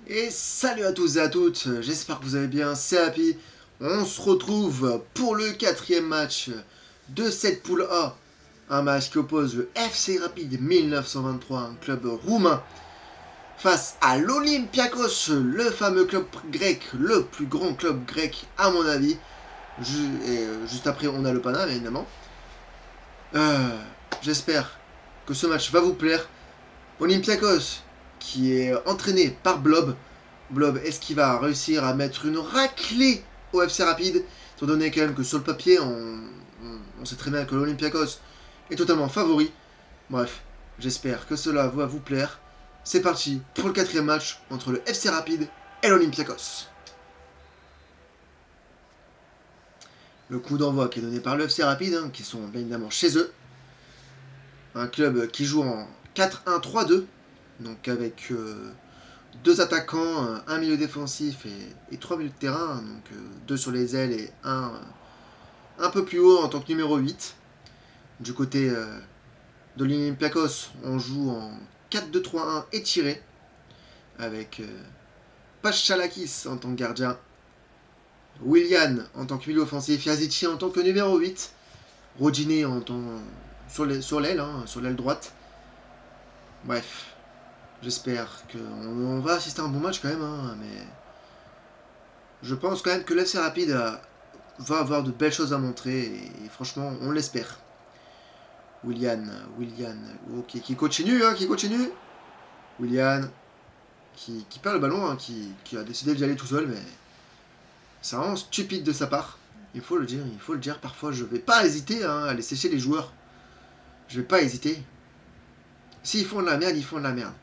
Et salut à tous et à toutes, j'espère que vous allez bien, c'est Happy. On se retrouve pour le quatrième match de cette poule A. Un match qui oppose le FC Rapide 1923, un club roumain, face à l'Olympiakos, le fameux club grec, le plus grand club grec à mon avis. Juste après on a le Paname évidemment. J'espère que ce match va vous plaire. Olympiakos qui est entraîné par Blob. Blob, est-ce qu'il va réussir à mettre une raclée au FC Rapide, étant donné quand même que sur le papier, on sait très bien que l'Olympiakos est totalement favori. Bref, j'espère que cela va vous plaire. C'est parti pour le quatrième match entre le FC Rapide et l'Olympiakos. Le coup d'envoi qui est donné par le FC Rapide, qui sont bien évidemment chez eux. Un club qui joue en 4-1-3-2, donc avec deux attaquants, un milieu défensif et trois milieux de terrain, donc deux sur les ailes et un peu plus haut en tant que numéro 8. Du côté de l'Olympiakos, on joue en 4-2-3-1 étiré, avec Pachalakis en tant que gardien, Willian en tant que milieu offensif, Yazici en tant que numéro 8, Rodine en tant sur l'aile droite. Bref, j'espère qu'on va assister à un bon match quand même, mais je pense quand même que l'FC Rapide va avoir de belles choses à montrer et franchement, on l'espère. Willian, ok, qui continue. Willian, qui perd le ballon, qui a décidé d'y aller tout seul, mais c'est vraiment stupide de sa part. Il faut le dire. Parfois, je vais pas hésiter à aller sécher les joueurs. Je vais pas hésiter. S'ils font de la merde, ils font de la merde.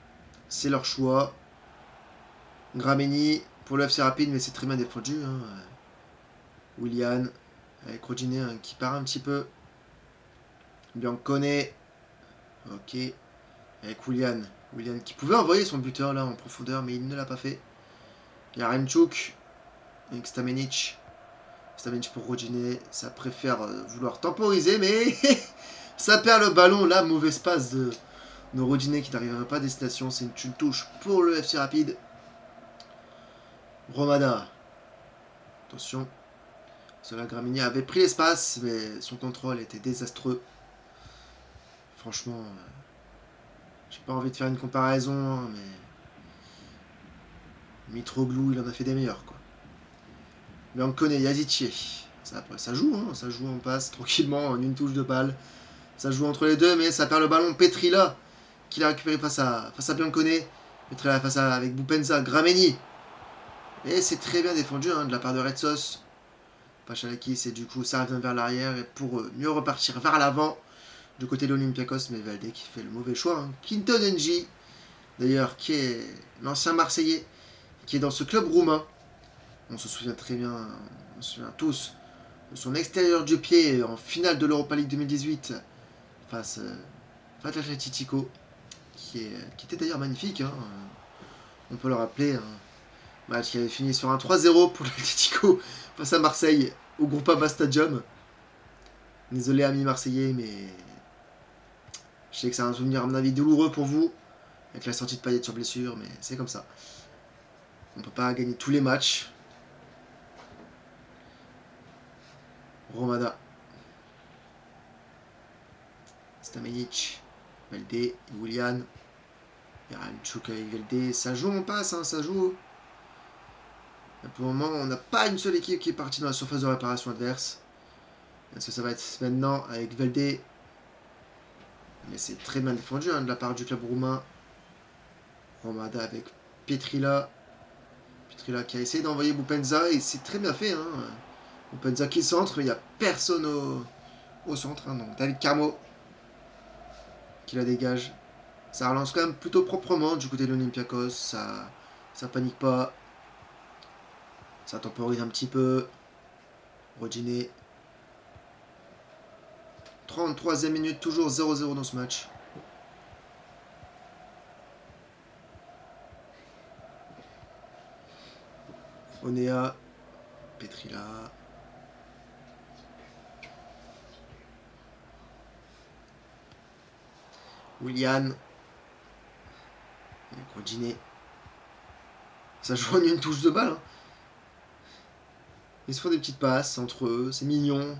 C'est leur choix. Grameni pour le FC Rapide, mais c'est très bien défendu. Willian, avec Rodine qui part un petit peu. Biancone, ok. Avec Willian qui pouvait envoyer son buteur là en profondeur, mais il ne l'a pas fait. Yaremchuk avec Stamenic. Stamenic pour Rodine, ça préfère vouloir temporiser, mais ça perd le ballon là, mauvaise passe de Rodine qui n'arriverait pas à destination. C'est une touche pour le FC Rapide. Romada, attention. Cela Gramini avait pris l'espace, mais son contrôle était désastreux. Franchement, j'ai pas envie de faire une comparaison, mais Mitroglou, il en a fait des meilleurs, quoi. Mais on connaît Yazici. Ça joue, ça joue en passe tranquillement en une touche de balle. Ça joue entre les deux, mais ça perd le ballon. Petrila qui l'a récupéré face à Biancone. Petrila avec Boupenza, Grameni. Et c'est très bien défendu de la part de Red Sauce. Pachalakis, et du coup ça revient vers l'arrière et pour mieux repartir vers l'avant du côté de l'Olympiakos, mais Valde qui fait le mauvais choix. Quinton Ng, d'ailleurs, qui est l'ancien Marseillais, qui est dans ce club roumain. On se souvient très bien, on se souvient tous de son extérieur du pied en finale de l'Europa League 2018 face à l'Atletico, qui était d'ailleurs magnifique. On peut le rappeler, un match qui avait fini sur un 3-0 pour l'Atletico face à Marseille au Groupama Stadium. Désolé amis marseillais, mais je sais que c'est un souvenir à mon avis douloureux pour vous, avec la sortie de Payet sur blessure, mais c'est comme ça. On ne peut pas gagner tous les matchs. Romada. Stamenic. Valde. Willian. Yaramchuk avec Valde. Ça joue, on passe, ça joue. Et pour le moment, on n'a pas une seule équipe qui est partie dans la surface de réparation adverse. Est-ce que ça va être maintenant avec Valde? Mais c'est très bien défendu de la part du club roumain. Romada avec Petrila. Petrila qui a essayé d'envoyer Boupenza et c'est très bien fait. Boupenza qui centre, mais il n'y a personne au centre. Donc David Carmo qui la dégage. Ça relance quand même plutôt proprement du côté de l'Olympiakos. Ça panique pas. Ça temporise un petit peu. Rodine. 33e minute, toujours 0-0 dans ce match. Onea. Petrila. Willian. Rodine. Ça joue en une touche de balle. Hein. Ils se font des petites passes entre eux, c'est mignon.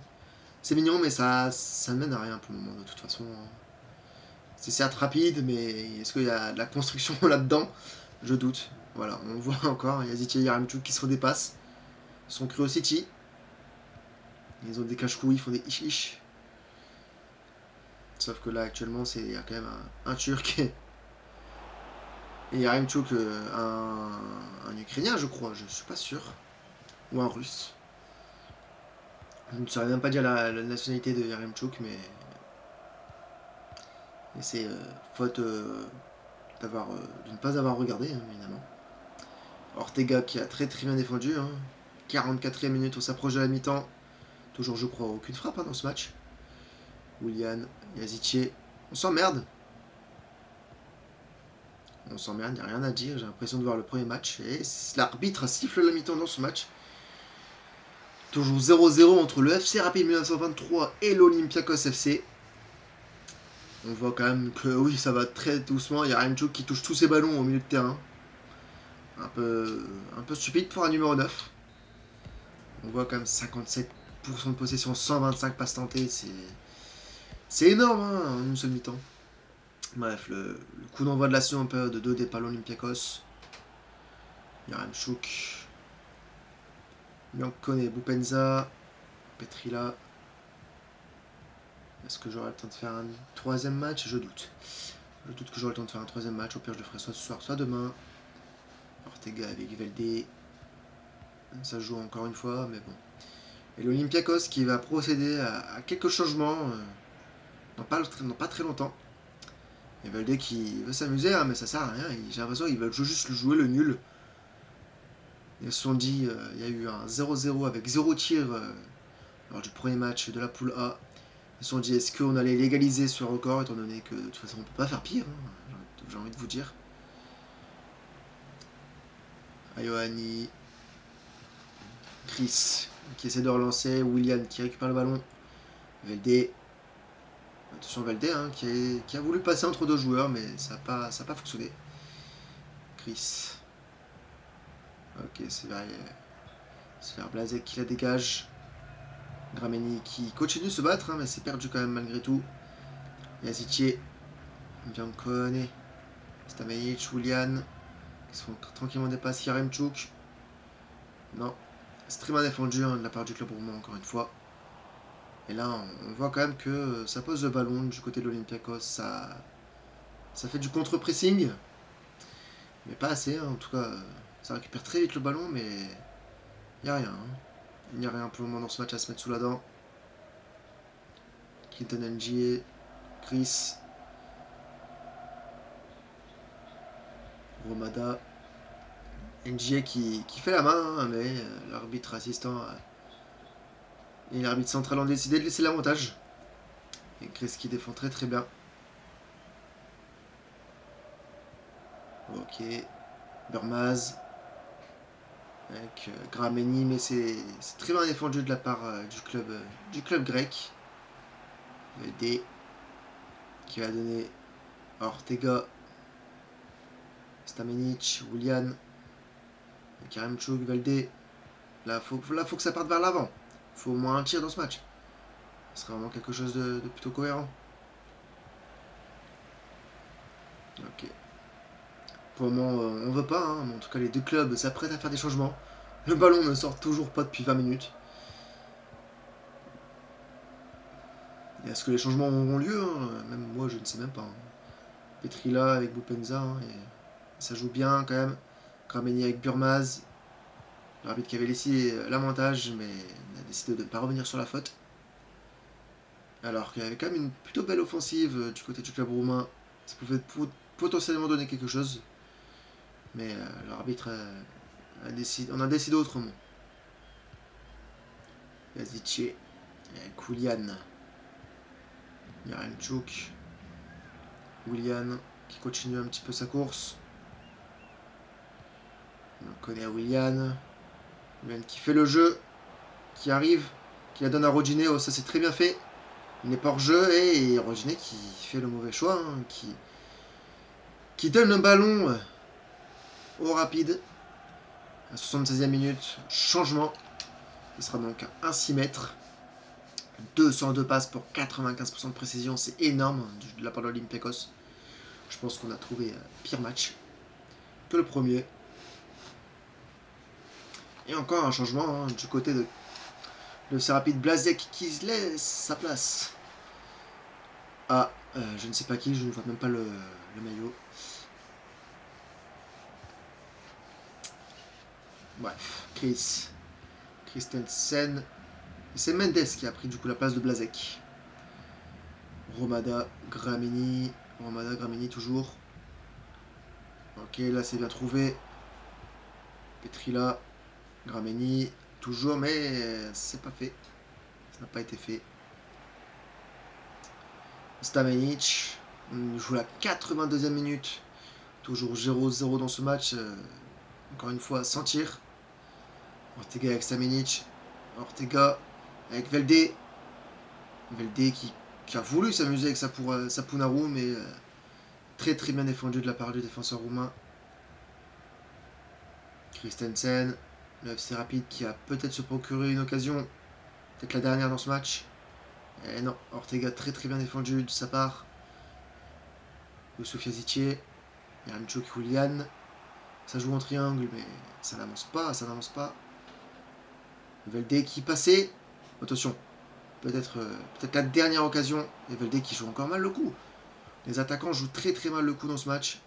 C'est mignon, mais ça ne mène à rien pour le moment, de toute façon. C'est certes rapide, mais est-ce qu'il y a de la construction là-dedans? Je doute. Voilà, on voit encore, il y a Zitier et Yaremchuk qui se font des passes. Ils sont Curiosity. Ils ont des cache-couilles, ils font des ish-ish. Sauf que là, actuellement, il y a quand même un Turc et Yaremchuk, un Ukrainien, je crois, je suis pas sûr. Ou un Russe. Je ne saurais même pas dire la nationalité de Yaremchuk, mais c'est faute de ne pas avoir regardé, hein, évidemment. Ortega qui a très très bien défendu. Hein. 44e minute, on s'approche de la mi-temps. Toujours, je crois, aucune frappe hein, dans ce match. Willian, Yazitier. On s'emmerde. On s'emmerde, il n'y a rien à dire. J'ai l'impression de voir le premier match. Et l'arbitre siffle la mi-temps dans ce match. Toujours 0-0 entre le FC Rapid 1923 et l'Olympiakos FC. On voit quand même que oui, ça va très doucement. Il y a Remchuk qui touche tous ses ballons au milieu de terrain. Un peu stupide pour un numéro 9. On voit quand même 57% de possession, 125 passes tentées. C'est énorme hein, en une seule mi-temps. Bref, le coup d'envoi de la seconde période de 2 départ l'Olympiakos. Yaremchuk. Biancone, Bupenza. Petrila. Est-ce que j'aurai le temps de faire un troisième match? Je doute. Je doute que j'aurai le temps de faire un troisième match. Au pire, je le ferai soit ce soir, soit demain. Ortega avec Velde. Ça joue encore une fois, mais bon. Et l'Olympiakos qui va procéder à quelques changements dans pas très longtemps. Et Velde qui veut s'amuser, hein, mais ça sert à rien. J'ai l'impression qu'ils veulent juste jouer le nul. Ils se sont dit, il y a eu un 0-0 avec 0 tir lors du premier match de la poule A. Ils se sont dit, est-ce qu'on allait légaliser ce record, étant donné que de toute façon on ne peut pas faire pire, hein, j'ai envie de vous dire. Ayoani, Chris qui essaie de relancer, Willian qui récupère le ballon, Velde, attention Velde hein, qui a voulu passer entre deux joueurs, mais ça n'a pas fonctionné. Chris, ok, c'est vers Blazek qui la dégage. Grameni qui continue de se battre, hein, mais c'est perdu quand même malgré tout. Yazitier, Biancone, Stamenic, Willian, qui se font tranquillement dépasser Yaremchuk. Non, c'est très bien défendu hein, de la part du club roumain encore une fois. Et là, on voit quand même que ça pose le ballon du côté de l'Olympiakos. Ça fait du contre-pressing, mais pas assez. Hein, en tout cas, ça récupère très vite le ballon, mais il n'y a rien. Hein. Il n'y a rien pour le moment dans ce match à se mettre sous la dent. Clinton NGA, Chris, Romada, NGA qui fait la main, hein, mais l'arbitre assistant et l'arbitre central ont décidé de laisser l'avantage. Et Chris qui défend très très bien. Ok, Burmaz avec Grameni, mais c'est très bien défendu de la part du club grec. D qui va donner à Ortega, Stamenic, Willian, Yaremchuk, Velde. Là, faut que ça parte vers l'avant. Faut au moins un tir dans ce match. Ce serait vraiment quelque chose de plutôt cohérent. Ok. Pour le moment, on veut pas, hein, mais en tout cas, les deux clubs s'apprêtent à faire des changements. Le ballon ne sort toujours pas depuis 20 minutes. Et est-ce que les changements auront lieu hein? Même moi, je ne sais même pas. Hein. Petrila avec Bupenza, hein, et ça joue bien quand même. Grameni avec Burmaz. L'arbitre qui avait laissé l'avantage, mais a décidé de ne pas revenir sur la faute. Alors qu'il y avait quand même une plutôt belle offensive du côté du club roumain. Ça pouvait potentiellement donner quelque chose. Mais l'arbitre on a décidé autrement. Yazitier, Willian, Yaremchuk, Willian qui continue un petit peu sa course. On connaît Willian. Willian qui fait le jeu, qui arrive, qui la donne à Rodinei. Oh, ça c'est très bien fait. Il n'est pas hors jeu et Rodinei qui fait le mauvais choix, hein, qui donne le ballon au Rapide. À 76e minute, changement. Ce sera donc un 6 mètres. 202 passes pour 95% de précision, c'est énorme de la part de l'Olympiakos. Je pense qu'on a trouvé pire match que le premier. Et encore un changement du côté de FC Rapide, Blazek qui laisse sa place à je ne sais pas qui, je ne vois même pas le maillot. Bref, Christensen. C'est Mendes qui a pris du coup la place de Blazek. Romada, Gramini toujours. Ok, là c'est bien trouvé. Petrila, Gramini, toujours, mais c'est pas fait. Ça n'a pas été fait. Stamenic, on joue la 82e minute. Toujours 0-0 dans ce match. Encore une fois, sans tir. Ortega avec Stamenic. Ortega avec Velde. Velde qui a voulu s'amuser avec Sapunaru, mais très très bien défendu de la part du défenseur roumain. Christensen, le FC Rapide qui a peut-être se procuré une occasion, peut-être la dernière dans ce match. Et non, Ortega très très bien défendu de sa part. Youssouf Yazitier, Yarancho Koulian. Ça joue en triangle, mais ça n'avance pas. Velde qui passait. Attention, peut-être la dernière occasion. Et Velde qui joue encore mal le coup. Les attaquants jouent très très mal le coup dans ce match.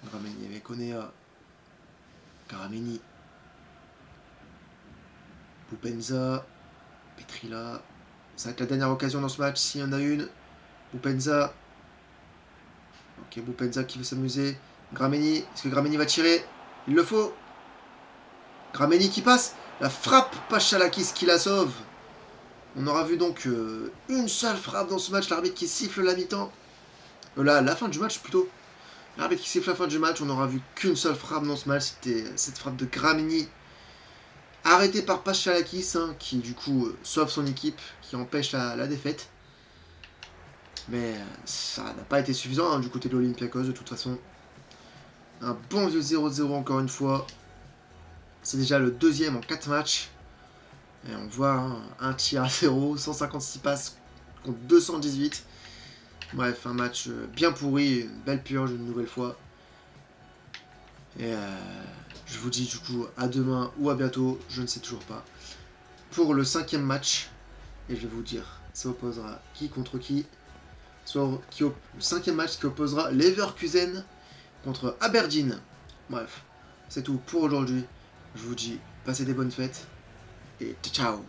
Gramini avec Onea. Garamini. Bupenza. Petrila. Ça va être la dernière occasion dans ce match, s'il y en a une. Bupenza. Ok, Bupenza qui veut s'amuser. Gramini. Est-ce que Gramini va tirer? Il le faut. Gramini qui passe. La frappe Pachalakis qui la sauve. On aura vu donc une seule frappe dans ce match. L'arbitre qui siffle la mi-temps. La fin du match plutôt. L'arbitre qui siffle la fin du match. On n'aura vu qu'une seule frappe dans ce match. C'était cette frappe de Gramini. Arrêtée par Pachalakis, qui du coup sauve son équipe. Qui empêche la défaite. Mais ça n'a pas été suffisant du côté de l'Olympiakos de toute façon. Un bon vieux 0-0 encore une fois. C'est déjà le deuxième en 4 matchs. Et on voit un tir à 0, 156 passes contre 218. Bref, un match bien pourri, une belle purge une nouvelle fois. Et je vous dis du coup à demain ou à bientôt, je ne sais toujours pas. Pour le 5e match, et je vais vous dire, ça opposera qui contre qui. Soit le 5e match qui opposera Leverkusen contre Aberdeen. Bref, c'est tout pour aujourd'hui. Je vous dis, passez des bonnes fêtes et ciao.